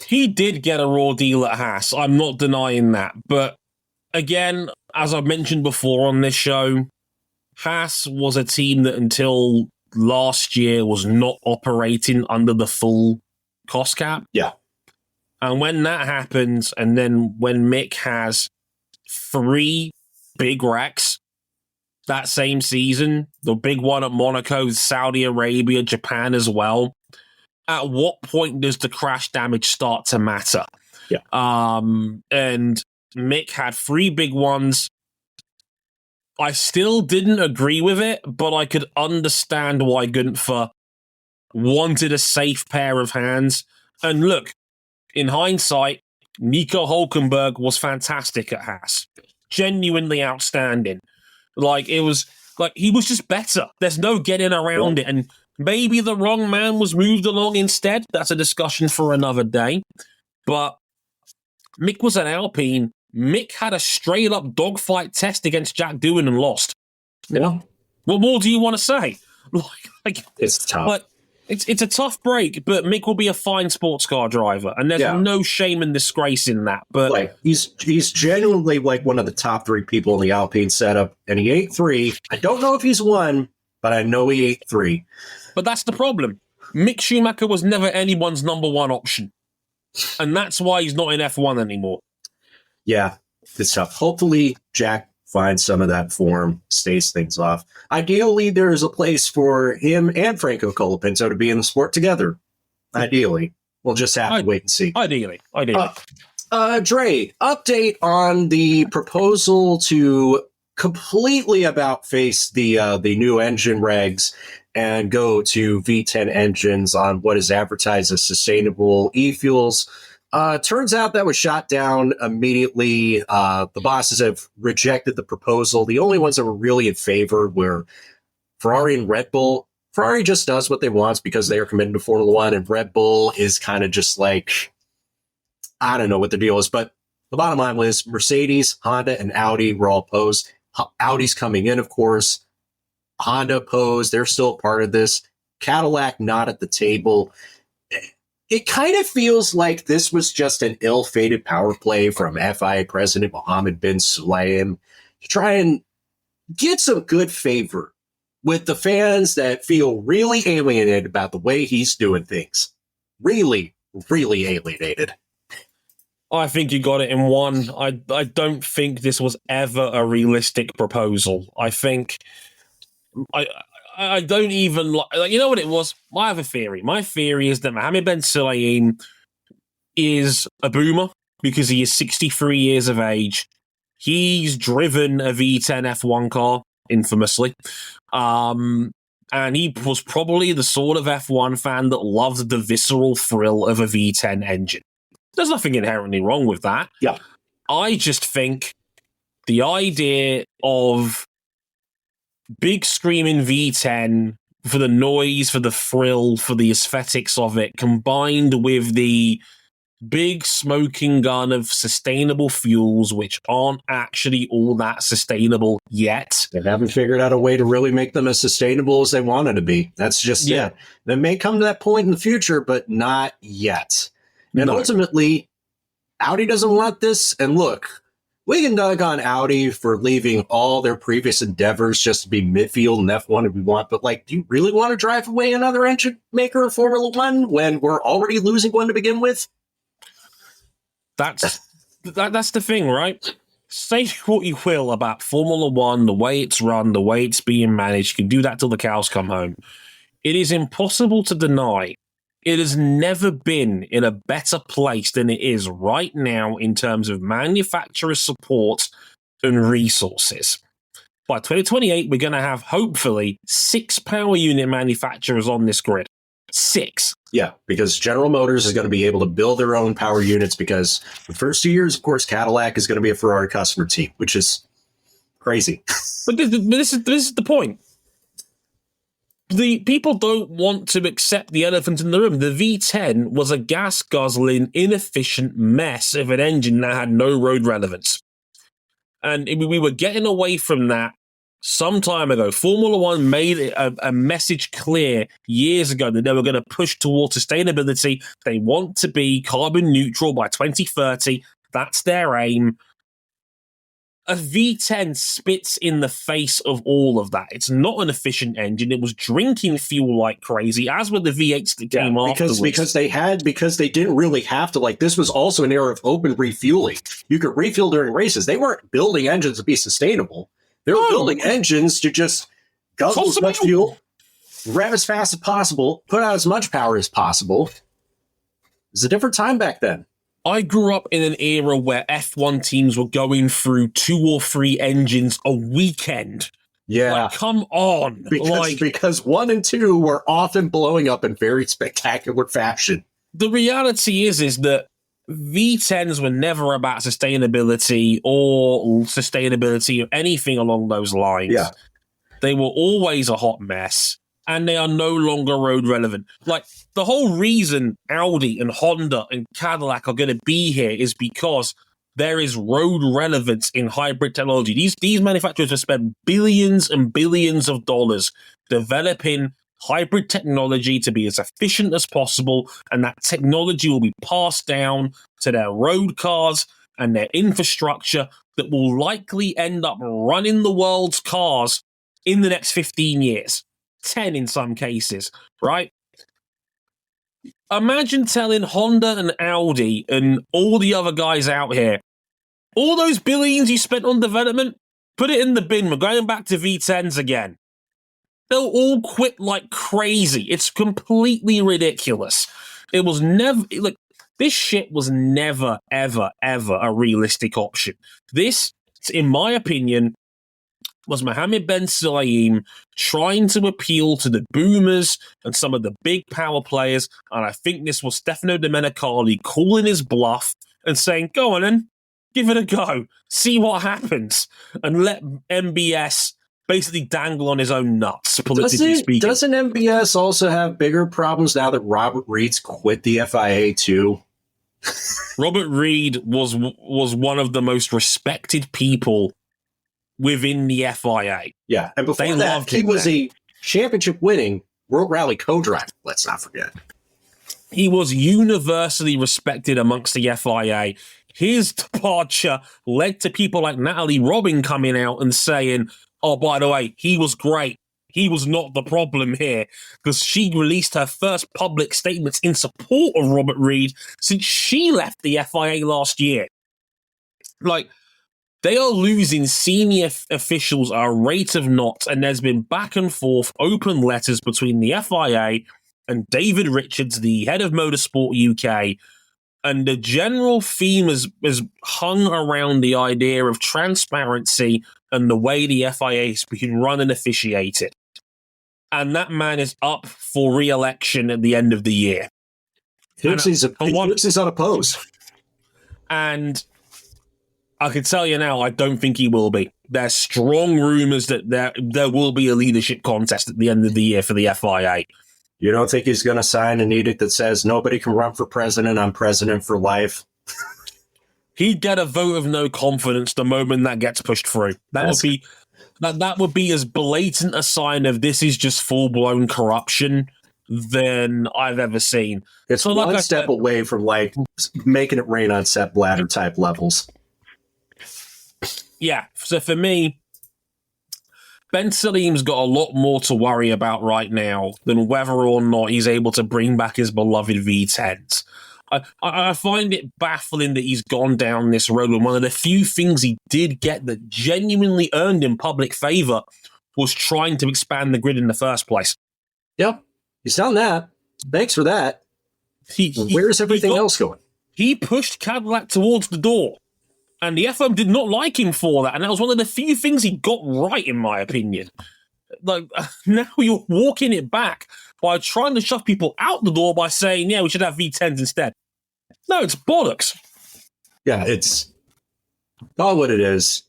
He did get a raw deal at Haas. I'm not denying that. But again, as I've mentioned before on this show, Haas was a team that until last year was not operating under the full cost cap. Yeah. And when that happens, and then when Mick has 3 big wrecks that same season, the big one at Monaco, Saudi Arabia, Japan as well, at what point does the crash damage start to matter? Yeah. And Mick had 3 big ones. I still didn't agree with it, but I could understand why Gunther wanted a safe pair of hands. And look, in hindsight, Nico Hülkenberg was fantastic at Haas. Genuinely outstanding. He was just better. There's no getting around it. And maybe the wrong man was moved along instead. That's a discussion for another day. But Mick was at Alpine. Mick had a straight-up dogfight test against Jack Doohan and lost. Yeah. What more do you want to say? It's tough. It's a tough break, but Mick will be a fine sports car driver, and there's no shame and disgrace in that. But like he's genuinely like one of the top 3 people in the Alpine setup, and he ate 3. I don't know if he's won, but I know he ate 3. But that's the problem. Mick Schumacher was never anyone's number 1 option, and that's why he's not in F1 anymore. Yeah, it's tough. Hopefully, Jack finds some of that form, stays things off. Ideally, there is a place for him and Franco Colapinto to be in the sport together. Ideally. We'll just have to wait and see. Ideally. Dre, update on the proposal to completely about-face the new engine regs and go to V10 engines on what is advertised as sustainable e-fuels. Turns out that was shot down immediately. The bosses have rejected the proposal. The only ones that were really in favor were Ferrari and Red Bull. Ferrari just does what they want because they are committed to Formula One, and Red Bull is kind of just like, I don't know what the deal is. But the bottom line was Mercedes, Honda, and Audi were all opposed. Audi's coming in, of course. Honda opposed. They're still part of this. Cadillac not at the table. It kind of feels like this was just an ill-fated power play from FIA President Mohammed bin Sulayem to try and get some good favor with the fans that feel really alienated about the way he's doing things. Really, really alienated. I think you got it in one. I don't think this was ever a realistic proposal. I think I don't even like, you know what it was? I have a theory. My theory is that Mohammed bin Sulayem is a boomer because he is 63 years of age. He's driven a V10 F1 car, infamously. And he was probably the sort of F1 fan that loved the visceral thrill of a V10 engine. There's nothing inherently wrong with that. Yeah. I just think the idea of big screaming V10 for the noise, for the thrill, for the aesthetics of it, combined with the big smoking gun of sustainable fuels, which aren't actually all that sustainable yet. They haven't figured out a way to really make them as sustainable as they wanted to be. That's just it. They may come to that point in the future, but not yet. And ultimately, Audi doesn't want this. And look, we can dug on Audi for leaving all their previous endeavors just to be midfield and F1 if we want. But, like, do you really want to drive away another engine maker in Formula One when we're already losing one to begin with? That's the thing, right? Say what you will about Formula One, the way it's run, the way it's being managed. You can do that till the cows come home. It is impossible to deny it has never been in a better place than it is right now in terms of manufacturer support and resources. By 2028, we're going to have, hopefully, 6 power unit manufacturers on this grid. 6. Yeah, because General Motors is going to be able to build their own power units because the first 2 years, of course, Cadillac is going to be a Ferrari customer team, which is crazy. But this is the point. The people don't want to accept the elephant in the room. The V10 was a gas-guzzling, inefficient mess of an engine that had no road relevance. And we were getting away from that some time ago. Formula One made a message clear years ago that they were going to push towards sustainability. They want to be carbon neutral by 2030. That's their aim. A V10 spits in the face of all of that. It's not an efficient engine. It was drinking fuel like crazy, as were the V8s that came afterwards. Because they didn't really have to. Like, this was also an era of open refueling. You could refuel during races. They weren't building engines to be sustainable. They were building engines to just guzzle as much fuel, rev as fast as possible, put out as much power as possible. It was a different time back then. I grew up in an era where F1 teams were going through 2 or 3 engines a weekend. Yeah. Like, come on. Because 1 and 2 were often blowing up in very spectacular fashion. The reality is that V10s were never about sustainability or anything along those lines. Yeah. They were always a hot mess. And they are no longer road relevant. Like, the whole reason Audi and Honda and Cadillac are going to be here is because there is road relevance in hybrid technology. These manufacturers have spent billions and billions of dollars developing hybrid technology to be as efficient as possible, and that technology will be passed down to their road cars and their infrastructure that will likely end up running the world's cars in the next 15 years, 10 in some cases, right? Imagine telling Honda and Audi and all the other guys out here, all those billions you spent on development, put it in the bin. We're going back to V10s again. They'll all quit like crazy. It's completely ridiculous. It was never, like, this shit was never, ever, ever a realistic option. This, in my opinion, was Mohammed Ben Sulayem trying to appeal to the boomers and some of the big power players, and I think this was Stefano Domenicali calling his bluff and saying, go on then, give it a go, see what happens, and let MBS basically dangle on his own nuts, politically speaking. Doesn't MBS also have bigger problems now that Robert Reed's quit the FIA too? Robert Reed was one of the most respected people within the FIA. Yeah, and before that, he was a championship-winning World Rally co-driver, let's not forget. He was universally respected amongst the FIA. His departure led to people like Natalie Robin coming out and saying, oh, by the way, he was great. He was not the problem here, because she released her first public statements in support of Robert Reed since she left the FIA last year. Like, they are losing senior officials at a rate of knots, and there's been back and forth open letters between the FIA and David Richards, the head of Motorsport UK, and the general theme is hung around the idea of transparency and the way the FIA has been run and officiated. And that man is up for re-election at the end of the year. He's unopposed. And I can tell you now, I don't think he will be. There's strong rumors that there will be a leadership contest at the end of the year for the FIA. You don't think he's going to sign an edict that says nobody can run for president, I'm president for life? He'd get a vote of no confidence the moment that gets pushed through. That would be as blatant a sign of this is just full-blown corruption than I've ever seen. It's so one step away from like making it rain on Sepp Blatter type levels. Yeah, so for me, Ben Sulayem's got a lot more to worry about right now than whether or not he's able to bring back his beloved V10s. I find it baffling that he's gone down this road when one of the few things he did get that genuinely earned him public favor was trying to expand the grid in the first place. Yep, he's done that. Thanks for that. Where's everything else going? He pushed Cadillac towards the door, and the FOM did not like him for that, and that was one of the few things he got right, in my opinion. Like, now you're walking it back by trying to shove people out the door by saying, yeah, we should have V10s instead. No, it's bollocks. Yeah, it's not what it is.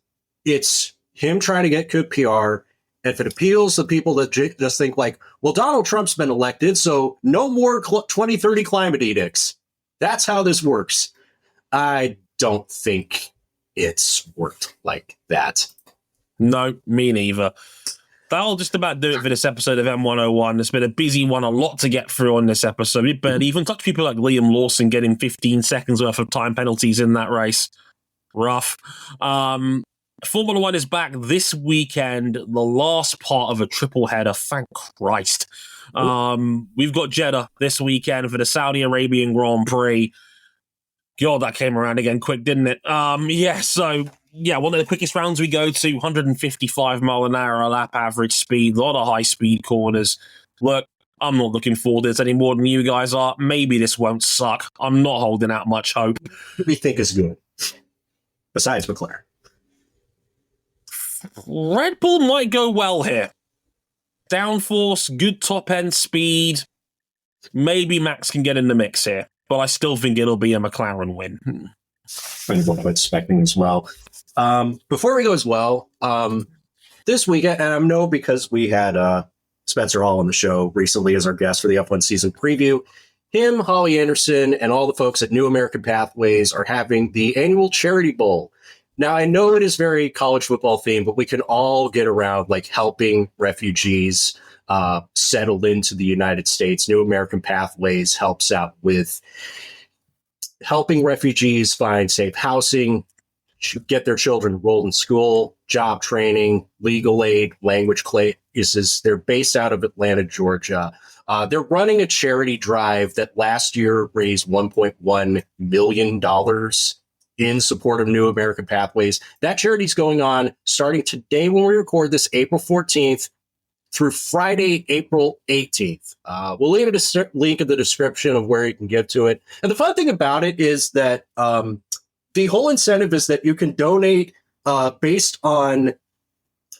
It's him trying to get good PR. And if it appeals to people that just think like, well, Donald Trump's been elected, so no more 2030 climate edicts. That's how this works. I don't think it's worked like that. No, me neither. That'll just about do it for this episode of M101. It's been a busy one, a lot to get through on this episode. We barely even touched people like Liam Lawson getting 15 seconds worth of time penalties in that race. Rough. Formula One is back this weekend, the last part of a triple header, thank Christ. We've got Jeddah this weekend for the Saudi Arabian Grand Prix. God, that came around again quick, didn't it? One of the quickest rounds we go to, 155 mile an hour lap average speed, a lot of high speed corners. Look, I'm not looking forward to this any more than you guys are. Maybe this won't suck. I'm not holding out much hope. We think it's good. Besides McLaren. Red Bull might go well here. Downforce, good top end speed. Maybe Max can get in the mix here, but I still think it'll be a McLaren win. That's what I'm expecting as well. Before we go as well, this weekend, and I know because we had Spencer Hall on the show recently as our guest for the F1 season preview, him, Holly Anderson, and all the folks at New American Pathways are having the annual Charity Bowl. Now, I know it is very college football themed, but we can all get around like helping refugees, settled into the United States. New American Pathways helps out with helping refugees find safe housing, get their children enrolled in school, job training, legal aid, language classes. They're based out of Atlanta, Georgia. They're running a charity drive that last year raised $1.1 million in support of New American Pathways. That charity's going on starting today when we record this, April 14th, through Friday, April 18th. We'll leave a link in the description of where you can get to it. And the fun thing about it is that the whole incentive is that you can donate based on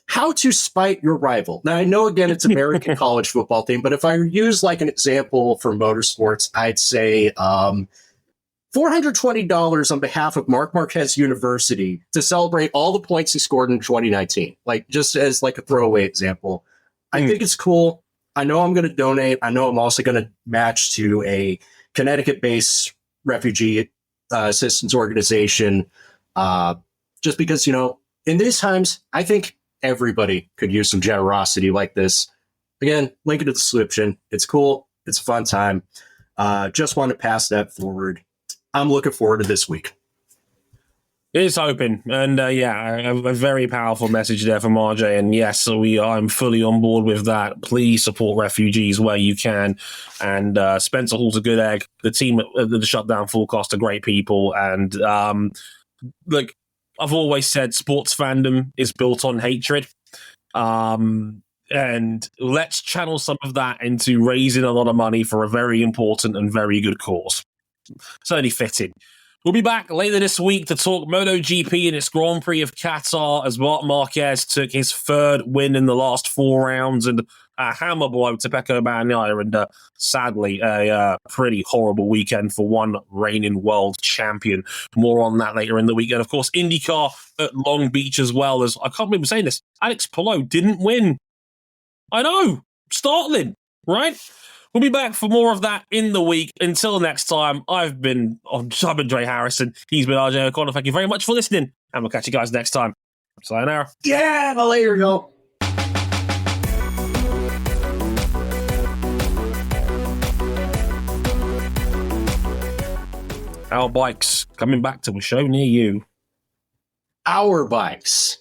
how to spite your rival. Now, I know, again, it's American college football thing, but if I use like an example for motorsports, I'd say $420 on behalf of Marc Marquez University to celebrate all the points he scored in 2019, like just as like a throwaway example. I think it's cool. I know I'm going to donate. I know I'm also going to match to a Connecticut-based refugee assistance organization, just because, you know, in these times, I think everybody could use some generosity like this. Again, link in the description. It's cool. It's a fun time. Just want to pass that forward. I'm looking forward to this week. It's open, and a very powerful message there from RJ. And yes, I'm fully on board with that. Please support refugees where you can. And Spencer Hall's a good egg. The team at the Shutdown Forecast are great people. And look, I've always said sports fandom is built on hatred. And let's channel some of that into raising a lot of money for a very important and very good cause. Certainly fitting. We'll be back later this week to talk MotoGP and its Grand Prix of Qatar as Marc Marquez took his third win in the last 4 rounds and a hammer blow to Pecco Bagnaia, and sadly a pretty horrible weekend for one reigning world champion. More on that later in the weekend. Of course, IndyCar at Long Beach as well. As I can't believe I'm saying this, Alex Palou didn't win. I know, startling, right? We'll be back for more of that in the week. Until next time, I've been Dre Harrison. He's been RJ O'Connor. Thank you very much for listening, and we'll catch you guys next time. Sayonara. Yeah, later, y'all. Our bikes coming back to a show near you. Our bikes.